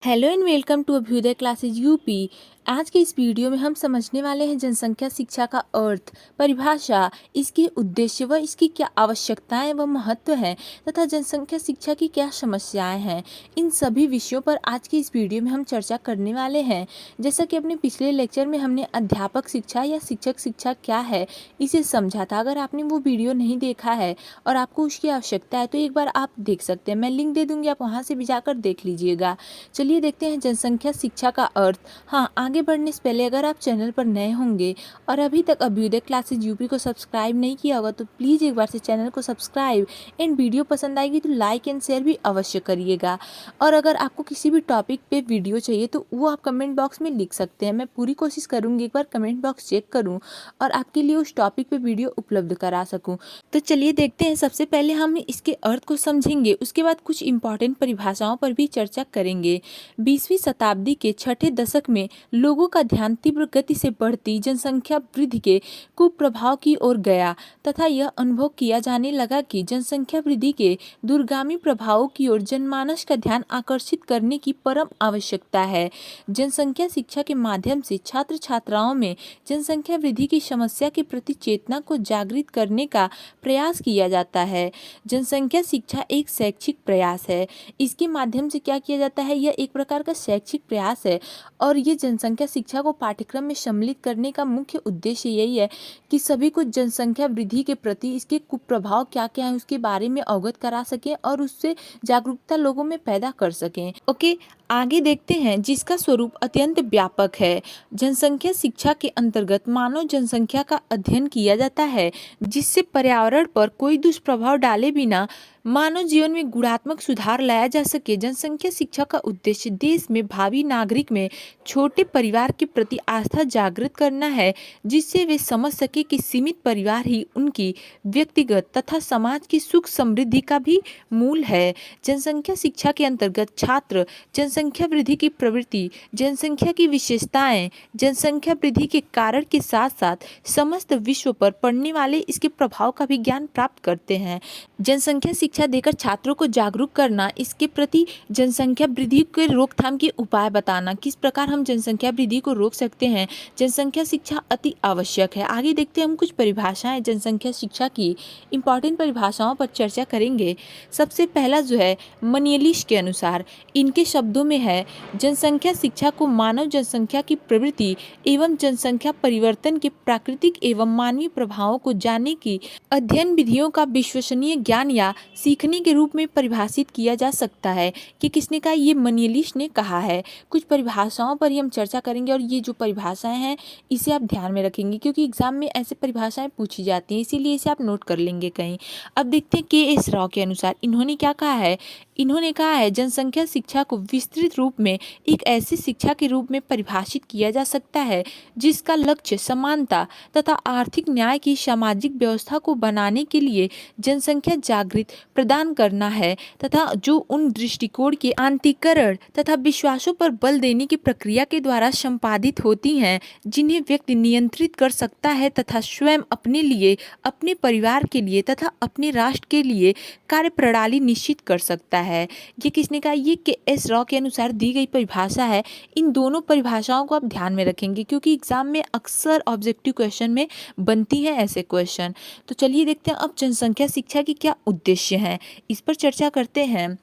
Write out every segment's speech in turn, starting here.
Hello and welcome to Abhyudaya Classes UP. आज के इस वीडियो में हम समझने वाले हैं जनसंख्या शिक्षा का अर्थ, परिभाषा, इसके उद्देश्य व इसकी क्या आवश्यकताएं व महत्व है तथा जनसंख्या शिक्षा की क्या समस्याएं हैं। इन सभी विषयों पर आज के इस वीडियो में हम चर्चा करने वाले हैं। जैसा कि अपने पिछले लेक्चर में हमने अध्यापक शिक्षा या शिक्षक शिक्षा क्या है इसे समझा था। अगर आपने वो वीडियो नहीं देखा है और आपको उसकी आवश्यकता है तो एक बार आप देख सकते हैं, मैं लिंक दे दूँगी, आप वहाँ से भी जाकर देख लीजिएगा। चलिए देखते हैं जनसंख्या शिक्षा का अर्थ। हाँ, आगे बढ़ने से पहले अगर आप चैनल पर नए होंगे और अभी तक अभ्युदय क्लासेज यूपी को सब्सक्राइब नहीं किया होगा तो प्लीज़ एक बार से चैनल को सब्सक्राइब एंड वीडियो पसंद आएगी तो लाइक एंड शेयर भी अवश्य करिएगा। और अगर आपको किसी भी टॉपिक पे वीडियो चाहिए तो वो आप कमेंट बॉक्स में लिख सकते हैं। मैं पूरी कोशिश करूँगी एक बार कमेंट बॉक्स चेक करूँ और आपके लिए उस टॉपिक पे वीडियो उपलब्ध करा सकूँ। तो चलिए देखते हैं। सबसे पहले हम इसके अर्थ को समझेंगे, उसके बाद कुछ इंपॉर्टेंट परिभाषाओं पर भी चर्चा करेंगे। 20वीं शताब्दी के छठे दशक में लोगों का ध्यान तीव्र गति से बढ़ती जनसंख्या वृद्धि के कुप्रभाव की ओर गया तथा यह अनुभव किया जाने लगा कि जनसंख्या वृद्धि के दूरगामी प्रभावों की ओर जनमानस का ध्यान आकर्षित करने की परम आवश्यकता है। जनसंख्या शिक्षा के माध्यम से छात्र छात्राओं में जनसंख्या वृद्धि की समस्या के प्रति चेतना को जागृत करने का प्रयास किया जाता है। जनसंख्या शिक्षा एक शैक्षिक प्रयास है। इसके माध्यम से क्या किया जाता है, यह एक प्रकार का शैक्षिक प्रयास है और ये जनसंख्या शिक्षा को पाठ्यक्रम में सम्मिलित करने का मुख्य उद्देश्य यही है कि सभी को जनसंख्या वृद्धि के प्रति इसके कुप्रभाव क्या क्या है उसके बारे में अवगत करा सकें और उससे जागरूकता लोगों में पैदा कर सकें। ओके, आगे देखते हैं जिसका स्वरूप अत्यंत व्यापक है। जनसंख्या शिक्षा के अंतर्गत मानव जनसंख्या का अध्ययन किया जाता है जिससे पर्यावरण पर कोई दुष्प्रभाव डाले बिना मानव जीवन में गुणात्मक सुधार लाया जा सके। जनसंख्या शिक्षा का उद्देश्य देश में भावी नागरिक में छोटे परिवार के प्रति आस्था जागृत करना है जिससे वे समझ सके कि सीमित परिवार ही उनकी व्यक्तिगत तथा समाज की सुख समृद्धि का भी मूल है। जनसंख्या शिक्षा के अंतर्गत छात्र जनसंख्या वृद्धि की प्रवृत्ति, जनसंख्या की विशेषताएं, जनसंख्या वृद्धि के कारण के साथ साथ समस्त विश्व पर पड़ने वाले इसके प्रभाव का भी ज्ञान प्राप्त करते हैं। जनसंख्या शिक्षा देकर छात्रों को जागरूक करना, इसके प्रति जनसंख्या वृद्धि के रोकथाम के उपाय बताना, किस प्रकार हम जनसंख्या वृद्धि को रोक सकते हैं, जनसंख्या शिक्षा अति आवश्यक है। आगे देखते हैं हम कुछ परिभाषाएं जनसंख्या शिक्षा की इंपॉर्टेंट परिभाषाओं पर चर्चा करेंगे। सबसे पहला जो है मनियलिश के अनुसार, इनके शब्दों में है जनसंख्या शिक्षा को मानव जनसंख्या की प्रवृत्ति एवं जनसंख्या परिवर्तन के प्राकृतिक एवं मानवीय प्रभावों को जानने की अध्ययन विधियों का विश्वसनीय ज्ञान या सीखने के रूप में परिभाषित किया जा सकता है। कि किसने कहा, ये मनियलिश ने कहा है। कुछ परिभाषाओं पर ही हम चर्चा करेंगे और ये जो परिभाषाएं हैं इसे आप ध्यान में रखेंगे क्योंकि एग्जाम में ऐसे परिभाषाएं पूछी जाती हैं, इसीलिए इसे आप नोट कर लेंगे कहीं। अब देखते हैं के.एस. राव के अनुसार इन्होंने क्या कहा है। इन्होंने कहा है जनसंख्या शिक्षा को विस्तृत रूप में एक ऐसी शिक्षा के रूप में परिभाषित किया जा सकता है जिसका लक्ष्य समानता तथा आर्थिक न्याय की सामाजिक व्यवस्था को बनाने के लिए जनसंख्या जागृत प्रदान करना है तथा जो उन दृष्टिकोण के आंतरिकरण तथा विश्वासों पर बल देने की प्रक्रिया के द्वारा संपादित होती हैं जिन्हें व्यक्ति नियंत्रित कर सकता है तथा स्वयं अपने लिए, अपने परिवार के लिए तथा अपने राष्ट्र के लिए कार्य प्रणाली निश्चित कर सकता है। ये किसने कहा, ये के.एस. राव के अनुसार दी गई परिभाषा है। इन दोनों परिभाषाओं को आप ध्यान में रखेंगे क्योंकि एग्जाम में अक्सर ऑब्जेक्टिव क्वेश्चन में बनती है ऐसे क्वेश्चन। तो चलिए देखते हैं अब जनसंख्या शिक्षा की क्या उद्देश्य हैं, इस पर चर्चा करते हैं।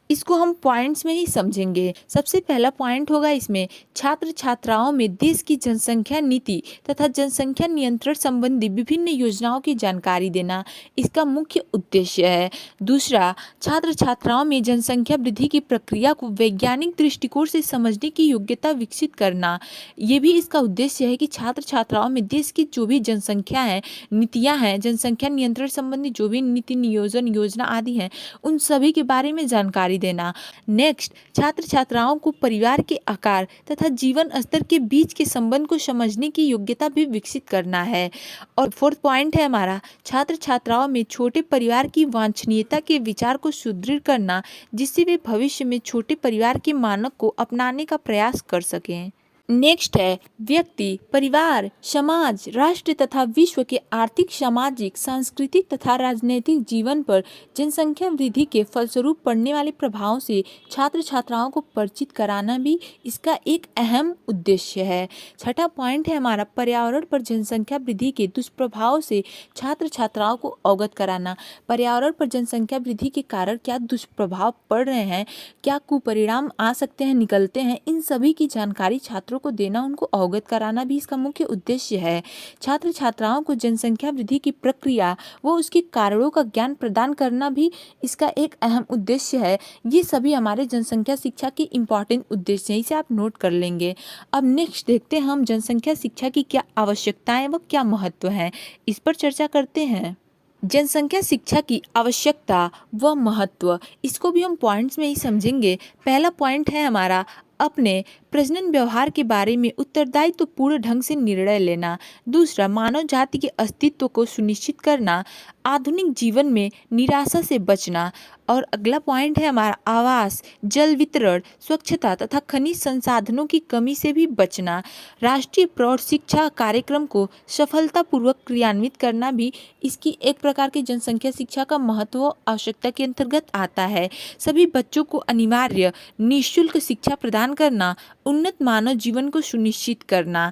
इसको हम पॉइंट्स में ही समझेंगे। सबसे पहला पॉइंट होगा इसमें छात्र छात्राओं में देश की जनसंख्या नीति तथा जनसंख्या नियंत्रण संबंधी विभिन्न योजनाओं की जानकारी देना, इसका मुख्य उद्देश्य है। दूसरा, छात्र छात्राओं में जनसंख्या वृद्धि की प्रक्रिया को वैज्ञानिक दृष्टिकोण से समझने की योग्यता विकसित करना, ये भी इसका उद्देश्य है कि छात्र छात्राओं में देश की जो भी जनसंख्या है, नीतियाँ हैं, जनसंख्या नियंत्रण संबंधी जो भी नीति नियोजन योजना आदि हैं उन सभी के बारे में जानकारी देना। नेक्स्ट, छात्र छात्राओं को परिवार के आकार तथा जीवन स्तर के बीच के संबंध को समझने की योग्यता भी विकसित करना है। और फोर्थ पॉइंट है हमारा छात्र छात्राओं में छोटे परिवार की वांछनीयता के विचार को सुदृढ़ करना जिससे वे भविष्य में छोटे परिवार के मानक को अपनाने का प्रयास कर सकें। नेक्स्ट है व्यक्ति, परिवार, समाज, राष्ट्र तथा विश्व के आर्थिक, सामाजिक, सांस्कृतिक तथा राजनीतिक जीवन पर जनसंख्या वृद्धि के फलस्वरूप पड़ने वाले प्रभावों से छात्र छात्राओं को परिचित कराना भी इसका एक अहम उद्देश्य है। छठा पॉइंट है हमारा पर्यावरण पर जनसंख्या वृद्धि के दुष्प्रभाव से छात्र छात्राओं को अवगत कराना। पर्यावरण पर जनसंख्या वृद्धि के कारण क्या दुष्प्रभाव पड़ रहे हैं, क्या कुपरिणाम आ सकते हैं, निकलते हैं, इन सभी की जानकारी छात्रों को देना, उनको अवगत कराना भी इसका मुख्य उद्देश्य है। छात्र छात्राओं को जनसंख्या वृद्धि की प्रक्रिया व उसके कारणों का ज्ञान प्रदान करना भी इसका एक अहम उद्देश्य है। ये सभी हमारे जनसंख्या शिक्षा के इम्पॉर्टेंट उद्देश्य हैं, इसे आप नोट कर लेंगे। अब नेक्स्ट देखते हैं हम जनसंख्या शिक्षा की क्या आवश्यकताएं व क्या महत्व है, इस पर चर्चा करते हैं। जनसंख्या शिक्षा की आवश्यकता व महत्व, इसको भी हम पॉइंट्स में ही समझेंगे। पहला पॉइंट है हमारा अपने प्रजनन व्यवहार के बारे में उत्तरदायित्व पूर्ण ढंग से निर्णय लेना। दूसरा, मानव जाति के अस्तित्व को सुनिश्चित करना, आधुनिक जीवन में निराशा से बचना। और अगला पॉइंट है हमारा आवास, जल वितरण, स्वच्छता तथा खनिज संसाधनों की कमी से भी बचना। राष्ट्रीय प्रौढ़ शिक्षा कार्यक्रम को सफलतापूर्वक क्रियान्वित करना भी इसकी एक प्रकार की जनसंख्या शिक्षा का महत्व व आवश्यकता के अंतर्गत आता है। सभी बच्चों को अनिवार्य निःशुल्क शिक्षा प्रदान करना, उन्नत मानव जीवन को सुनिश्चित करना।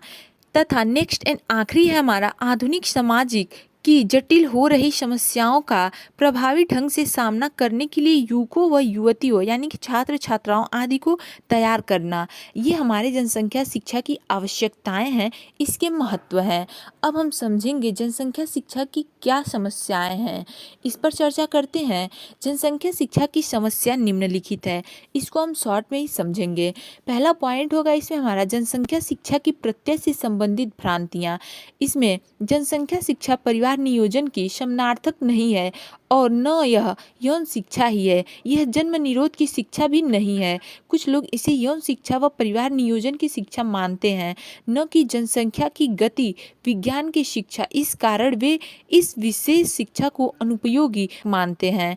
तथा नेक्स्ट एंड आखिरी है हमारा आधुनिक सामाजिक की जटिल हो रही समस्याओं का प्रभावी ढंग से सामना करने के लिए युवकों व युवतियों यानी कि छात्र छात्राओं आदि को तैयार करना। ये हमारे जनसंख्या शिक्षा की आवश्यकताएं हैं, इसके महत्व हैं। अब हम समझेंगे जनसंख्या शिक्षा की क्या समस्याएं हैं, इस पर चर्चा करते हैं। जनसंख्या शिक्षा की समस्या निम्नलिखित है, इसको हम शॉर्ट में ही समझेंगे। पहला पॉइंट होगा इसमें हमारा जनसंख्या शिक्षा की प्रत्यय से संबंधित भ्रांतियाँ। इसमें जनसंख्या शिक्षा परिवार नियोजन की समानार्थक नहीं है और न यह यौन शिक्षा ही है, यह जन्म निरोध की शिक्षा भी नहीं है। कुछ लोग इसे यौन शिक्षा व परिवार नियोजन की शिक्षा मानते हैं, न कि जनसंख्या की गति विज्ञान की शिक्षा। इस कारण वे इस विशेष शिक्षा को अनुपयोगी मानते हैं,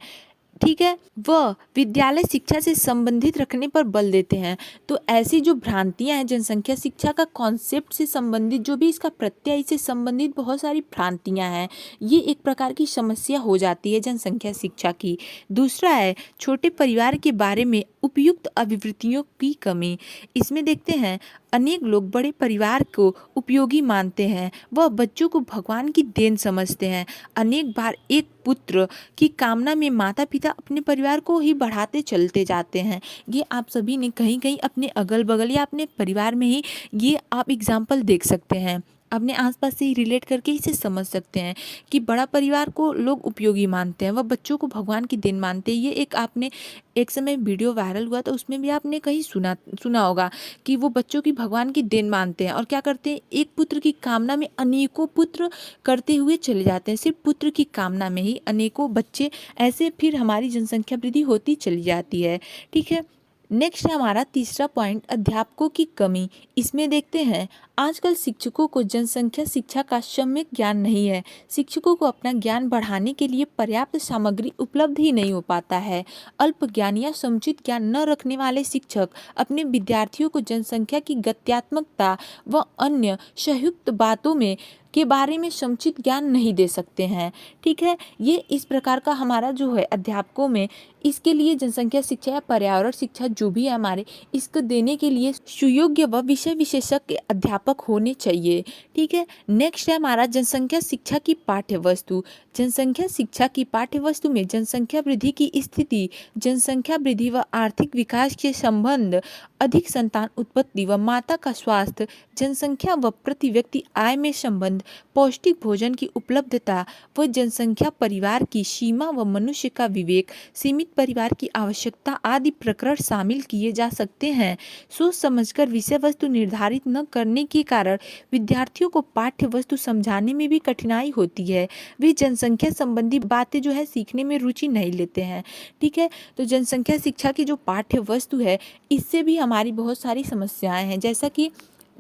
ठीक है, वह विद्यालय शिक्षा से संबंधित रखने पर बल देते हैं। तो ऐसी जो भ्रांतियां हैं जनसंख्या शिक्षा का कॉन्सेप्ट से संबंधित, जो भी इसका प्रत्यय से संबंधित बहुत सारी भ्रांतियां हैं, ये एक प्रकार की समस्या हो जाती है जनसंख्या शिक्षा की। दूसरा है छोटे परिवार के बारे में उपयुक्त अभिवृत्तियों की कमी। इसमें देखते हैं अनेक लोग बड़े परिवार को उपयोगी मानते हैं, वह बच्चों को भगवान की देन समझते हैं। अनेक बार एक पुत्र की कामना में माता पिता अपने परिवार को ही बढ़ाते चलते जाते हैं। ये आप सभी ने कहीं कहीं अपने अगल बगल या अपने परिवार में ही ये आप एग्जाम्पल देख सकते हैं, अपने आसपास से ही रिलेट करके इसे समझ सकते हैं कि बड़ा परिवार को लोग उपयोगी मानते हैं, वह बच्चों को भगवान की देन मानते हैं। ये एक आपने एक समय वीडियो वायरल हुआ था, उसमें भी आपने कहीं सुना होगा कि वो बच्चों की भगवान की देन मानते हैं और क्या करते हैं, एक पुत्र की कामना में अनेकों पुत्र करते हुए चले जाते हैं। सिर्फ पुत्र की कामना में ही अनेकों बच्चे, ऐसे फिर हमारी जनसंख्या वृद्धि होती चली जाती है, ठीक है। नेक्स्ट है हमारा तीसरा पॉइंट अध्यापकों की कमी। इसमें देखते हैं आजकल शिक्षकों को जनसंख्या शिक्षा का सम्यक ज्ञान नहीं है। शिक्षकों को अपना ज्ञान बढ़ाने के लिए पर्याप्त सामग्री उपलब्ध ही नहीं हो पाता है। अल्प ज्ञान या समुचित ज्ञान न रखने वाले शिक्षक अपने विद्यार्थियों को जनसंख्या की गत्यात्मकता व अन्य संयुक्त बातों में के बारे में समुचित ज्ञान नहीं दे सकते हैं, ठीक है। ये इस प्रकार का हमारा जो है अध्यापकों में, इसके लिए जनसंख्या शिक्षा या पर्यावरण शिक्षा जो भी है हमारे, इसको देने के लिए सुयोग्य व विषय विशेषज्ञ अध्यापक होने चाहिए, ठीक है। नेक्स्ट है हमारा जनसंख्या शिक्षा की पाठ्य वस्तु। जनसंख्या शिक्षा की पाठ्य वस्तु में जनसंख्या वृद्धि की स्थिति, जनसंख्या वृद्धि व आर्थिक विकास के संबंध, अधिक संतान उत्पत्ति व माता का स्वास्थ्य, जनसंख्या व प्रति व्यक्ति आय में संबंध, पौष्टिक भोजन की उपलब्धता व जनसंख्या, परिवार की सीमा व मनुष्य का विवेक, सीमित परिवार की आवश्यकता आदि प्रकरण शामिल किए जा सकते हैं। सोच समझकर विषय वस्तु निर्धारित न करने के कारण विद्यार्थियों को पाठ्य वस्तु समझाने में भी कठिनाई होती है। वे जनसंख्या संबंधी बातें जो है सीखने में रुचि नहीं लेते हैं, ठीक है। तो जनसंख्या शिक्षा की जो पाठ्य वस्तु है, इससे भी हमारी बहुत सारी समस्याएं हैं, जैसा कि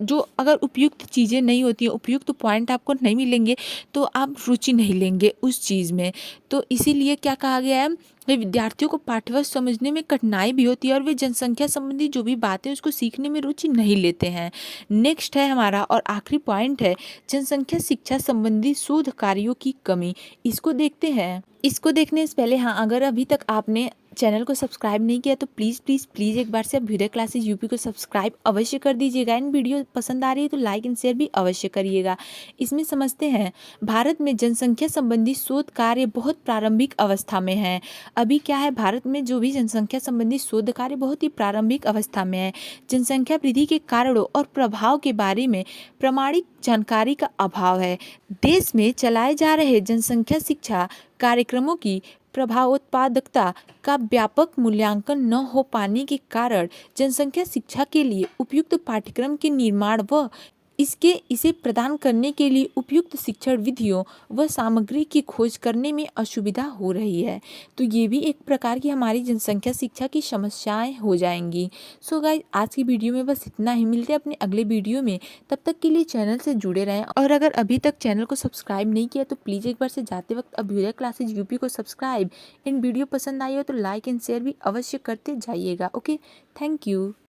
जो अगर उपयुक्त चीज़ें नहीं होती हैं, उपयुक्त पॉइंट आपको नहीं मिलेंगे तो आप रुचि नहीं लेंगे उस चीज़ में। तो इसीलिए क्या कहा गया है कि विद्यार्थियों को पाठ्यवस्तु समझने में कठिनाई भी होती है और वे जनसंख्या संबंधी जो भी बातें उसको सीखने में रुचि नहीं लेते हैं। नेक्स्ट है हमारा और आखिरी पॉइंट है जनसंख्या शिक्षा संबंधी शोध कार्यों की कमी। इसको देखते हैं। इसको देखने से पहले हाँ, अगर अभी तक आपने चैनल को सब्सक्राइब नहीं किया तो प्लीज़ प्लीज़ प्लीज़ एक बार से अभ्युदय क्लासेस यूपी को सब्सक्राइब अवश्य कर दीजिएगा। इन वीडियो पसंद आ रही है तो लाइक एंड शेयर भी अवश्य करिएगा। इसमें समझते हैं भारत में जनसंख्या संबंधी शोध कार्य बहुत प्रारंभिक अवस्था में है। अभी क्या है, भारत में जो भी जनसंख्या संबंधी शोध कार्य बहुत ही प्रारंभिक अवस्था में है। जनसंख्या वृद्धि के कारणों और प्रभाव के बारे में प्रामाणिक जानकारी का अभाव है। देश में चलाए जा रहे जनसंख्या शिक्षा कार्यक्रमों की प्रभावोत्पादकता का व्यापक मूल्यांकन न हो पाने के कारण जनसंख्या शिक्षा के लिए उपयुक्त पाठ्यक्रम के निर्माण व इसे प्रदान करने के लिए उपयुक्त शिक्षण विधियों व सामग्री की खोज करने में असुविधा हो रही है। तो ये भी एक प्रकार की हमारी जनसंख्या शिक्षा की समस्याएं हो जाएंगी। सो गाइस, आज की वीडियो में बस इतना ही। मिलते हैं अपने अगले वीडियो में। तब तक के लिए चैनल से जुड़े रहें और अगर अभी तक चैनल को सब्सक्राइब नहीं किया तो प्लीज़ एक बार से जाते वक्त अभ्युदय क्लासेज यूपी को सब्सक्राइब। इन वीडियो पसंद आई हो तो लाइक एंड शेयर भी अवश्य करते जाइएगा। Okay, thank you.